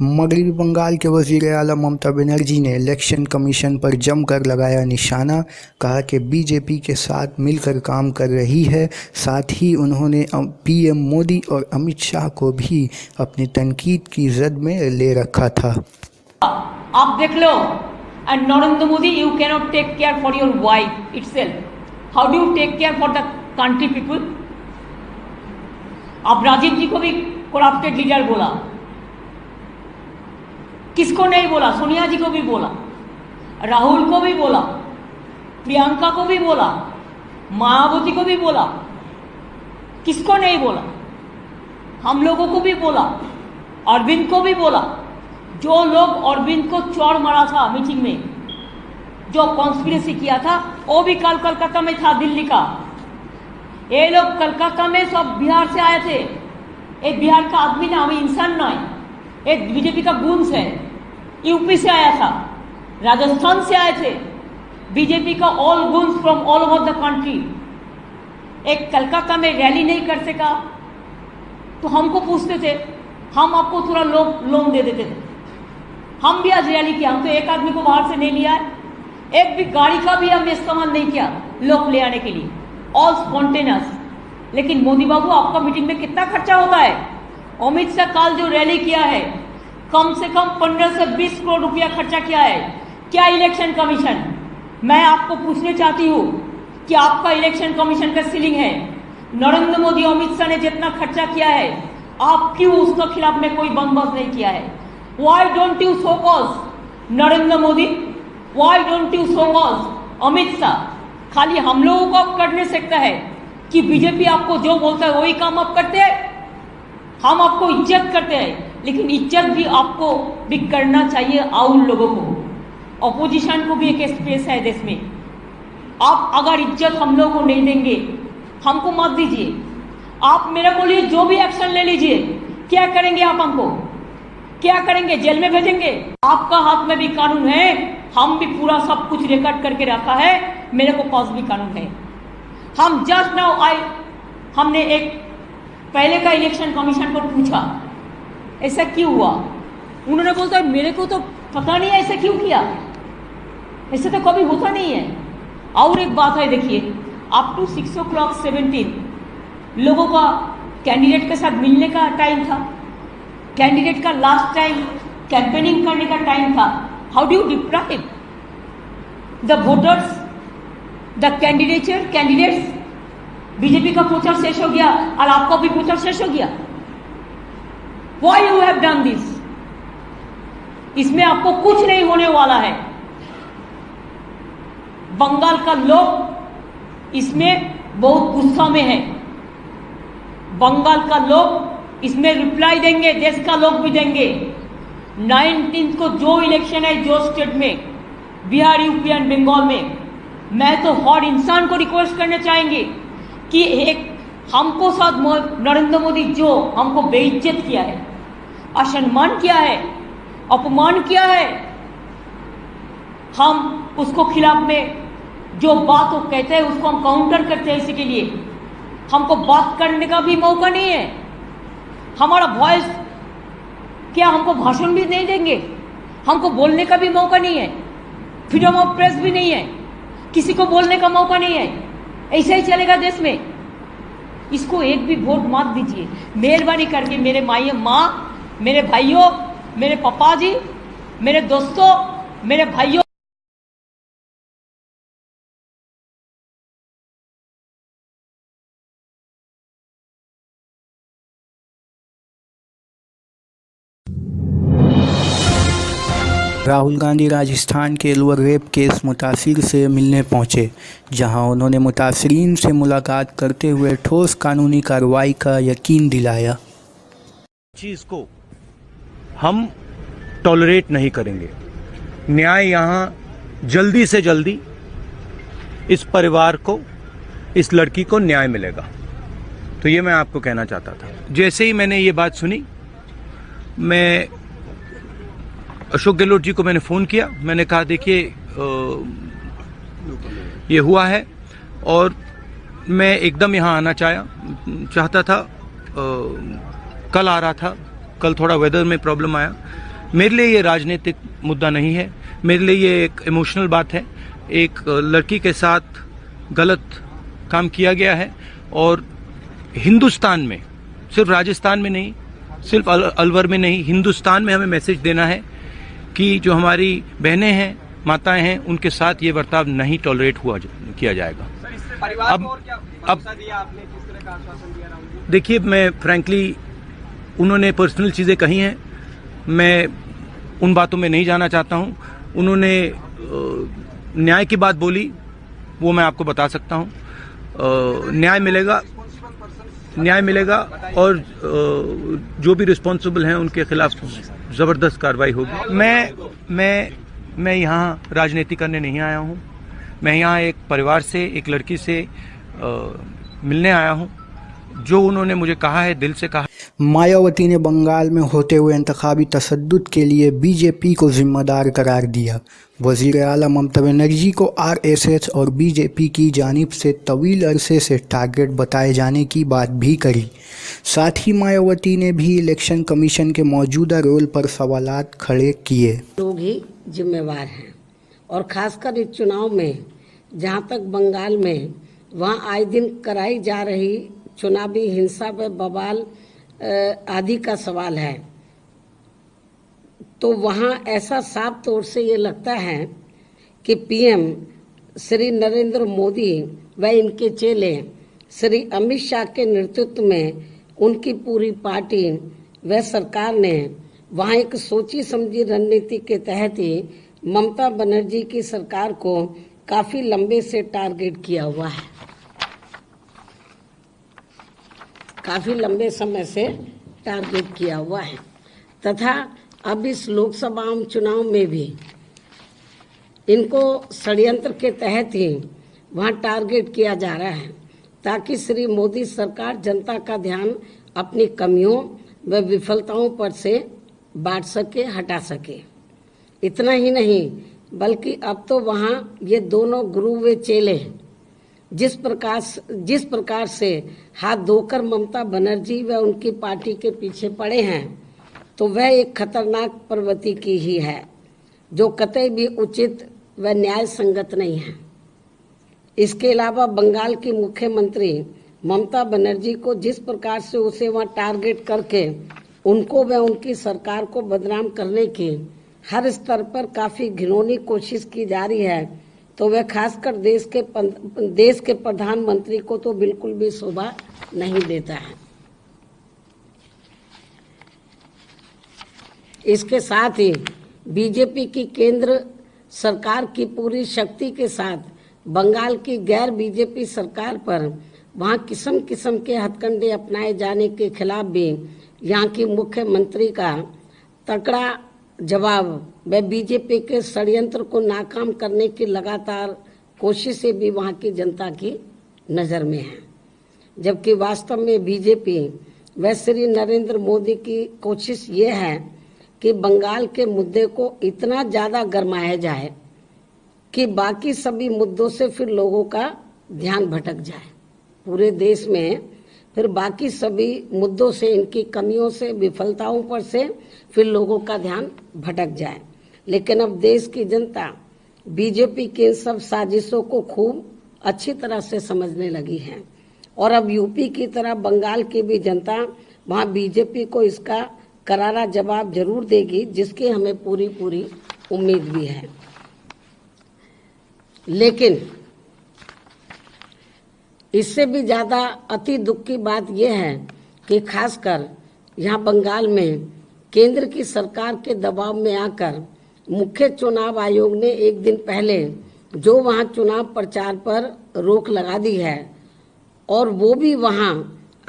मगरबी बंगाल के वज़ीर आला ममता बनर्जी ने इलेक्शन कमीशन पर जमकर लगाया निशाना। कहा कि बीजेपी के साथ मिलकर काम कर रही है। साथ ही उन्होंने पीएम मोदी और अमित शाह को भी अपनी तनकीद की जद में ले रखा था। आप देख लो, and Narendra Modi, you cannot take care for your wife itself, how do you take care for the country people? आप राजीव जी को भी करप्टेड लीडर बोला, किसको नहीं बोला? सोनिया जी को भी बोला, राहुल को भी बोला, प्रियंका को भी बोला, मायावती को भी बोला, किसको नहीं बोला? हम लोगों को भी बोला, अरविंद को भी बोला। जो लोग अरविंद को चौड़ मारा था मीटिंग में, जो कॉन्स्पिरेसी किया था, वो भी कल कलकत्ता में था, दिल्ली का। ये लोग कलकत्ता में सब बिहार से आए थे। एक बिहार का आदमी ना, हमें इंसान ना है, एक बीजेपी का गुंस है। यूपी से आया था, राजस्थान से आए थे, बीजेपी का all goons from all over the country. एक कलकत्ता में रैली नहीं कर सका तो हमको पूछते थे, हम आपको थोड़ा लोन दे देते थे। हम भी आज रैली किया, हम तो एक आदमी को बाहर से नहीं लिया है, एक भी गाड़ी का भी हमने इस्तेमाल नहीं किया लोग ले आने के लिए, ऑल स्पॉन्टेनियस। लेकिन मोदी बाबू, आपका मीटिंग में कितना खर्चा होता है? अमित शाह कल जो रैली किया है, कम से कम 15 से 20 करोड़ रुपया खर्चा किया है। क्या इलेक्शन कमीशन? मैं आपको पूछना चाहती हूँ कि आपका इलेक्शन कमीशन का सीलिंग है, नरेंद्र मोदी अमित शाह ने जितना खर्चा किया है, आप क्यों उसके खिलाफ में कोई बंदोबस्त नहीं किया है? Why don't you show cause Narendra Modi, why don't you show cause Amit Shah? खाली हम लोगों को आप कर नहीं सकता है कि बीजेपी आपको जो बोलता है वही काम आप करते हैं। हम आपको इज्जत करते हैं, लेकिन इज्जत भी आपको भी करना चाहिए आउल लोगों को। ऑपोजिशन को भी एक स्पेस है देश में। आप अगर इज्जत हम लोगों को नहीं देंगे, हमको मत दीजिए। आप मेरे को लिए जो भी एक्शन ले लीजिए। क्या करेंगे आप? हमको क्या करेंगे? जेल में भेजेंगे? आपका हाथ में भी कानून है, हम भी पूरा सब कुछ रिकॉर्ड करके रखा है, मेरे को पास भी कानून है। हम जस्ट नाउ हमने एक पहले का इलेक्शन कमीशन को पूछा ऐसा क्यों हुआ। उन्होंने बोलता है मेरे को तो पता नहीं है ऐसा क्यों किया, ऐसे तो कभी होता नहीं है। और एक बात है, देखिए, अप टू 6:17 लोगों का कैंडिडेट के साथ मिलने का टाइम था, कैंडिडेट का लास्ट टाइम कैंपेनिंग करने का टाइम था। How do you deprive the voters, the candidates? BJP का प्रचार शेष हो गया और आपका भी प्रचार शेष हो गया। Why you have done this? इसमें आपको कुछ नहीं होने वाला है। बंगाल का लोग इसमें बहुत गुस्सा में है। बंगाल का लोग इसमें रिप्लाई देंगे, देश का लोग भी देंगे। 19 को जो इलेक्शन है, जो स्टेट में, बिहार, यूपी एंड बंगाल में, मैं तो हर इंसान को रिक्वेस्ट करना चाहेंगे कि एक हमको साथ नरेंद्र मोदी जो हमको बेइज्जत किया है, असम्मान किया है, अपमान किया है, हम उसको खिलाफ में जो बात वो कहते हैं उसको हम काउंटर करते हैं। इसी के लिए हमको बात करने का भी मौका नहीं है। हमारा वॉइस क्या, हमको भाषण भी नहीं देंगे, हमको बोलने का भी मौका नहीं है, फ्रीडम ऑफ प्रेस भी नहीं है, किसी को बोलने का मौका नहीं है। ऐसा ही चलेगा देश में। इसको एक भी वोट मत दीजिए, मेहरबानी करके। मेरे माँ, मेरे भाइयों, मेरे पापा जी, मेरे दोस्तों, मेरे भाइयों, राहुल गांधी राजस्थान के अलवर रेप केस मुतासिर से मिलने पहुंचे, जहां उन्होंने मुतासरीन से मुलाकात करते हुए ठोस कानूनी कार्रवाई का यकीन दिलाया। चीज़ को हम टॉलरेट नहीं करेंगे। न्याय यहाँ जल्दी से जल्दी इस परिवार को, इस लड़की को न्याय मिलेगा। तो ये मैं आपको कहना चाहता था। जैसे ही मैंने ये बात सुनी, मैं अशोक गहलोत जी को मैंने फ़ोन किया। मैंने कहा देखिए ये हुआ है और मैं एकदम यहाँ आना चाहता था। कल आ रहा था, कल थोड़ा वेदर में प्रॉब्लम आया, मेरे लिए ये राजनीतिक मुद्दा नहीं है, मेरे लिए ये एक इमोशनल बात है। एक लड़की के साथ गलत काम किया गया है और हिंदुस्तान में, सिर्फ राजस्थान में नहीं, सिर्फ अलवर में नहीं, हिंदुस्तान में हमें मैसेज देना है कि जो हमारी बहनें हैं, माताएं हैं, उनके साथ ये बर्ताव नहीं टॉलरेट किया जाएगा। अब देखिए, मैं फ्रैंकली, उन्होंने पर्सनल चीज़ें कही हैं, मैं उन बातों में नहीं जाना चाहता हूं। उन्होंने न्याय की बात बोली, वो मैं आपको बता सकता हूं। न्याय मिलेगा और जो भी रिस्पॉन्सिबल हैं उनके खिलाफ ज़बरदस्त कार्रवाई होगी। मैं यहाँ राजनीति करने नहीं आया हूँ। मैं यहाँ एक परिवार से, एक लड़की से मिलने आया हूँ। जो उन्होंने मुझे कहा है, दिल से कहा। मायावती ने बंगाल में होते हुए इंतखाबी तशद्दुद के लिए बीजेपी को जिम्मेदार करार दिया। वज़ीर आला ममता बनर्जी को आरएसएस और बीजेपी की जानिब से तवील अरसे से टारगेट बताए जाने की बात भी करी। साथ ही मायावती ने भी इलेक्शन कमीशन के मौजूदा रोल पर सवालात खड़े किए। लोग ही जिम्मेवार हैं और खासकर इस चुनाव में, जहां तक बंगाल में वहां आए दिन कराई जा रही चुनावी हिंसा व बवाल आदि का सवाल है, तो वहां ऐसा साफ तौर से ये लगता है कि पीएम श्री नरेंद्र मोदी व इनके चेले श्री अमित शाह के नेतृत्व में उनकी पूरी पार्टी व सरकार ने वहां एक सोची समझी रणनीति के तहत ही ममता बनर्जी की सरकार को काफी लंबे से टारगेट किया हुआ है, काफी लंबे समय से टारगेट किया हुआ है तथा अब इस लोकसभा चुनाव में भी इनको षड्यंत्र के तहत ही वहां टारगेट किया जा रहा है ताकि श्री मोदी सरकार जनता का ध्यान अपनी कमियों व विफलताओं पर से बांट सके, हटा सके। इतना ही नहीं बल्कि अब तो वहां ये दोनों गुरु व चेले जिस प्रकार से हाथ धोकर ममता बनर्जी व उनकी पार्टी के पीछे पड़े हैं, तो वह एक खतरनाक प्रवृत्ति की ही है जो कतई भी उचित व न्याय संगत नहीं है। इसके अलावा बंगाल की मुख्यमंत्री ममता बनर्जी को जिस प्रकार से उसे वहां टारगेट करके उनको व उनकी सरकार को बदनाम करने की हर स्तर पर काफी घिनौनी कोशिश की जा रही है, तो वह खासकर देश के प्रधानमंत्री को तो बिल्कुल भी शोभा नहीं देता है। इसके साथ ही बीजेपी की केंद्र सरकार की पूरी शक्ति के साथ बंगाल की गैर बीजेपी सरकार पर वहां किस्म किस्म के हथकंडे अपनाए जाने के खिलाफ भी यहाँ की मुख्यमंत्री का तगड़ा जवाब व बीजेपी के षड्यंत्र को नाकाम करने की लगातार कोशिशें भी वहां की जनता की नज़र में है, जबकि वास्तव में बीजेपी व श्री नरेंद्र मोदी की कोशिश ये है कि बंगाल के मुद्दे को इतना ज़्यादा गरमाया जाए कि बाकी सभी मुद्दों से फिर लोगों का ध्यान भटक जाए। पूरे देश में फिर बाकी सभी मुद्दों से, इनकी कमियों से, विफलताओं पर से फिर लोगों का ध्यान भटक जाए। लेकिन अब देश की जनता बीजेपी के सब साजिशों को खूब अच्छी तरह से समझने लगी है और अब यूपी की तरह बंगाल की भी जनता वहां बीजेपी को इसका करारा जवाब जरूर देगी, जिसकी हमें पूरी उम्मीद भी है। लेकिन इससे भी ज़्यादा अति दुख की बात यह है कि खासकर यहाँ बंगाल में केंद्र की सरकार के दबाव में आकर मुख्य चुनाव आयोग ने एक दिन पहले जो वहाँ चुनाव प्रचार पर रोक लगा दी है, और वो भी वहाँ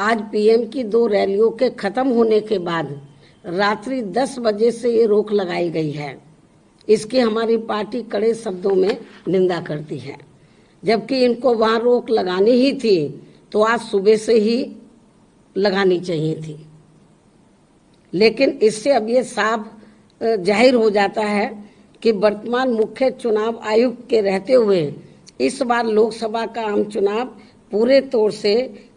आज पीएम की 2 रैलियों के खत्म होने के बाद रात्रि 10 बजे से ये रोक लगाई गई है। इसकी हमारी पार्टी कड़े शब्दों में निंदा करती है। जबकि इनको वहाँ रोक लगानी ही थी तो आज सुबह से ही लगानी चाहिए थी, लेकिन इससे अब ये साफ जाहिर हो जाता है कि वर्तमान मुख्य चुनाव आयुक्त के रहते हुए इस बार लोकसभा का आम चुनाव पूरे तौर से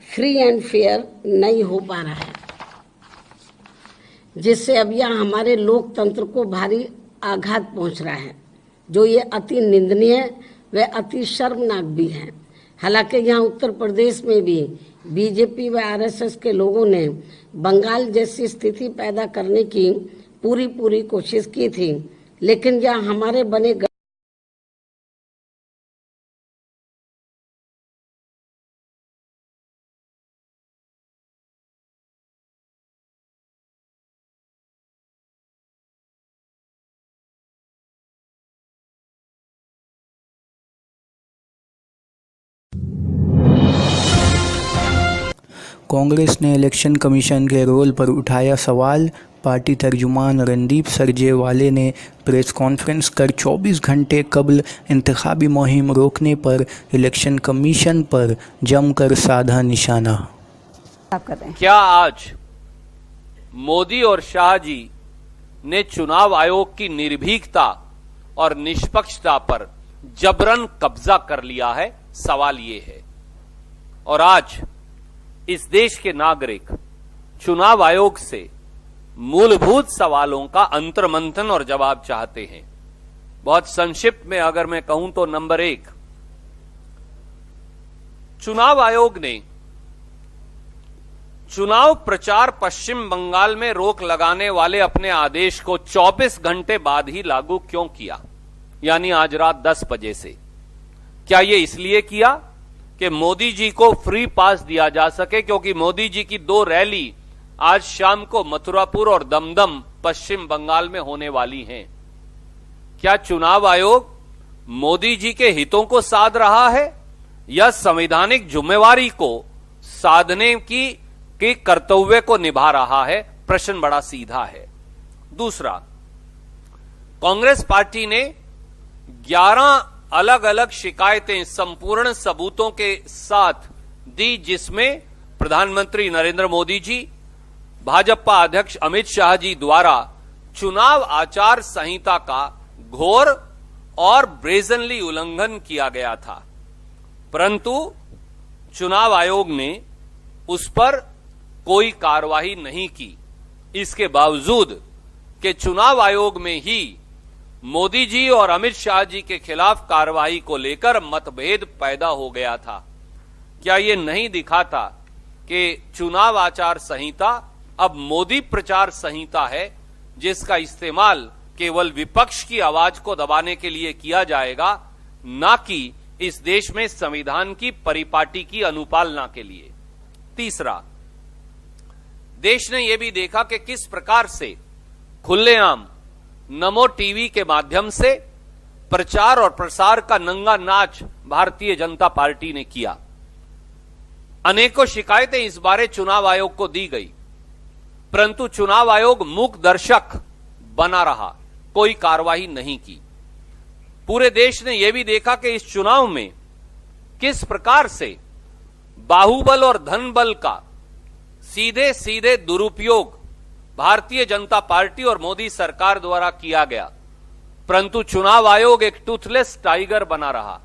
फ्री एंड फेयर नहीं हो पा रहा है। जिससे अब यह हमारे लोकतंत्र को भारी आघात पहुंच रहा है, जो ये अति निंदनीय व अति शर्मनाक भी है। हालांकि यहाँ उत्तर प्रदेश में भी बीजेपी व आरएसएस के लोगों ने बंगाल जैसी स्थिति पैदा करने की पूरी कोशिश की थी, लेकिन यह हमारे बने कांग्रेस ने इलेक्शन कमीशन के रोल पर उठाया सवाल। पार्टी तर्जुमान रणदीप सुरजेवाला ने प्रेस कॉन्फ्रेंस कर 24 घंटे कबल इंतखाबी मुहिम रोकने पर इलेक्शन कमीशन पर जमकर साधा निशाना। क्या आज मोदी और शाह जी ने चुनाव आयोग की निर्भीकता और निष्पक्षता पर जबरन कब्जा कर लिया है? सवाल ये है। और आज इस देश के नागरिक चुनाव आयोग से मूलभूत सवालों का अंतर्मंथन और जवाब चाहते हैं। बहुत संक्षिप्त में अगर मैं कहूं तो नंबर 1, चुनाव आयोग ने चुनाव प्रचार पश्चिम बंगाल में रोक लगाने वाले अपने आदेश को 24 घंटे बाद ही लागू क्यों किया, यानी आज रात 10 बजे से? क्या यह इसलिए किया कि मोदी जी को फ्री पास दिया जा सके, क्योंकि मोदी जी की 2 रैली आज शाम को मथुरापुर और दमदम पश्चिम बंगाल में होने वाली हैं? क्या चुनाव आयोग मोदी जी के हितों को साध रहा है या संवैधानिक जिम्मेवारी को साधने की कर्तव्य को निभा रहा है? प्रश्न बड़ा सीधा है। दूसरा, कांग्रेस पार्टी ने 11 अलग अलग शिकायतें संपूर्ण सबूतों के साथ दी, जिसमें प्रधानमंत्री नरेंद्र मोदी जी, भाजपा अध्यक्ष अमित शाह जी द्वारा चुनाव आचार संहिता का घोर और ब्रेजनली उल्लंघन किया गया था। परंतु चुनाव आयोग ने उस पर कोई कार्रवाई नहीं की। इसके बावजूद कि चुनाव आयोग में ही मोदी जी और अमित शाह जी के खिलाफ कार्रवाई को लेकर मतभेद पैदा हो गया था। क्या यह नहीं दिखाता कि चुनाव आचार संहिता अब मोदी प्रचार संहिता है, जिसका इस्तेमाल केवल विपक्ष की आवाज को दबाने के लिए किया जाएगा, ना कि इस देश में संविधान की परिपाटी की अनुपालना के लिए? तीसरा, देश ने यह भी देखा कि किस प्रकार से खुलेआम नमो टीवी के माध्यम से प्रचार और प्रसार का नंगा नाच भारतीय जनता पार्टी ने किया। अनेकों शिकायतें इस बारे चुनाव आयोग को दी गई, परंतु चुनाव आयोग मूक दर्शक बना रहा, कोई कार्रवाई नहीं की। पूरे देश ने यह भी देखा कि इस चुनाव में किस प्रकार से बाहुबल और धनबल का सीधे सीधे दुरुपयोग भारतीय जनता पार्टी और मोदी सरकार द्वारा किया गया, परंतु चुनाव आयोग एक टूथलेस टाइगर बना रहा।